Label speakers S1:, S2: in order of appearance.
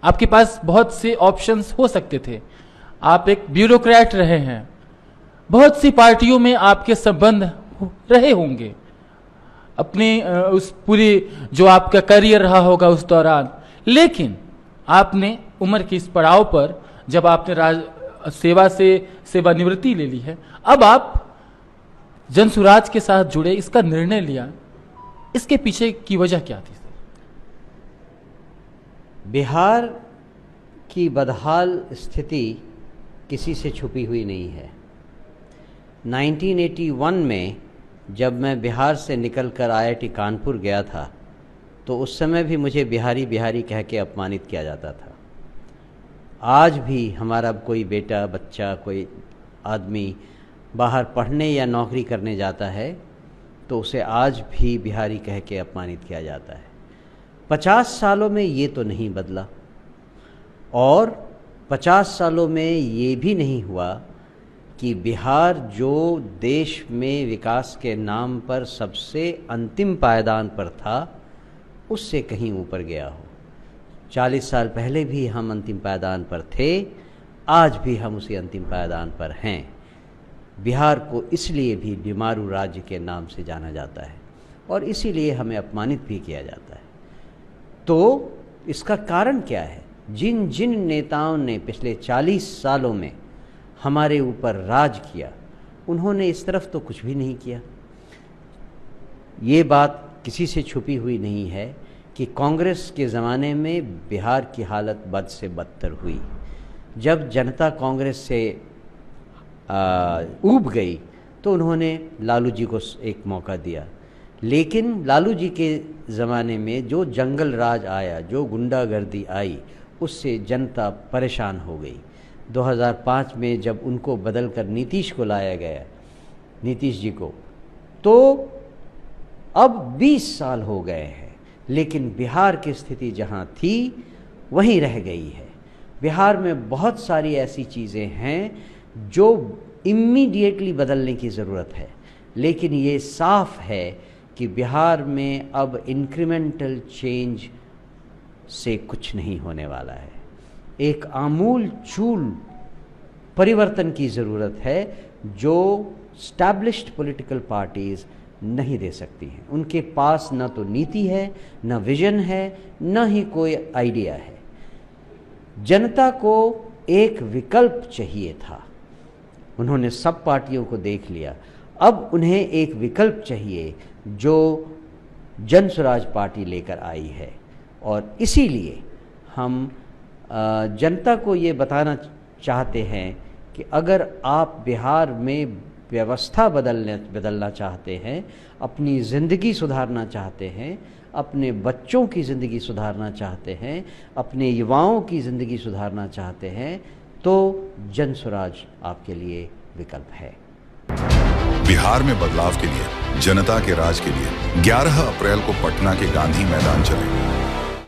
S1: आपके पास बहुत से ऑप्शंस हो सकते थे। आप एक ब्यूरोक्रेट रहे हैं, बहुत सी पार्टियों में आपके संबंध रहे होंगे, अपने उस पूरी जो आपका करियर रहा होगा उस दौरान। लेकिन आपने उम्र के इस पड़ाव पर, जब आपने सेवा से सेवानिवृत्ति ले ली है, अब आप जनसुराज के साथ जुड़े, इसका निर्णय लिया, इसके पीछे की वजह क्या थी?
S2: बिहार की बदहाल स्थिति किसी से छुपी हुई नहीं है। 1981 में जब मैं बिहार से निकलकर IIT कानपुर गया था, तो उस समय भी मुझे बिहारी बिहारी कह के अपमानित किया जाता था। आज भी हमारा कोई बेटा, बच्चा, कोई आदमी बाहर पढ़ने या नौकरी करने जाता है तो उसे आज भी बिहारी कह के अपमानित किया जाता है। 50 सालों में ये तो नहीं बदला, और 50 सालों में ये भी नहीं हुआ कि बिहार जो देश में विकास के नाम पर सबसे अंतिम पायदान पर था, उससे कहीं ऊपर गया हो। 40 साल पहले भी हम अंतिम पायदान पर थे, आज भी हम उसी अंतिम पायदान पर हैं। बिहार को इसलिए भी बीमारू राज्य के नाम से जाना जाता है और इसीलिए हमें अपमानित भी किया जाता है। तो इसका कारण क्या है? जिन जिन नेताओं ने पिछले 40 सालों में हमारे ऊपर राज किया, उन्होंने इस तरफ तो कुछ भी नहीं किया। ये बात किसी से छुपी हुई नहीं है कि कांग्रेस के ज़माने में बिहार की हालत बद से बदतर हुई। जब जनता कांग्रेस से ऊब गई तो उन्होंने लालू जी को एक मौका दिया, लेकिन लालू जी के ज़माने में जो जंगल राज आया, जो गुंडागर्दी आई, उससे जनता परेशान हो गई। 2005 में जब उनको बदल कर नीतीश को लाया गया, नीतीश जी को, तो अब 20 साल हो गए हैं, लेकिन बिहार की स्थिति जहाँ थी वहीं रह गई है। बिहार में बहुत सारी ऐसी चीज़ें हैं जो इमीडिएटली बदलने की ज़रूरत है, लेकिन ये साफ है कि बिहार में अब इंक्रीमेंटल चेंज से कुछ नहीं होने वाला है। एक आमूल चूल परिवर्तन की ज़रूरत है जो स्टैब्लिश्ड पॉलिटिकल पार्टीज़ नहीं दे सकती हैं। उनके पास न तो नीति है, न विजन है, न ही कोई आइडिया है। जनता को एक विकल्प चाहिए था, उन्होंने सब पार्टियों को देख लिया। अब उन्हें एक विकल्प चाहिए जो जनसुराज पार्टी लेकर आई है, और इसीलिए हम जनता को ये बताना चाहते हैं कि अगर आप बिहार में व्यवस्था बदलना चाहते हैं, अपनी ज़िंदगी सुधारना चाहते हैं, अपने बच्चों की ज़िंदगी सुधारना चाहते हैं, अपने युवाओं की ज़िंदगी सुधारना चाहते हैं, तो जनसुराज आपके लिए विकल्प है।
S3: बिहार में बदलाव के लिए, जनता के राज के लिए 11 अप्रैल को पटना के गांधी मैदान चलें।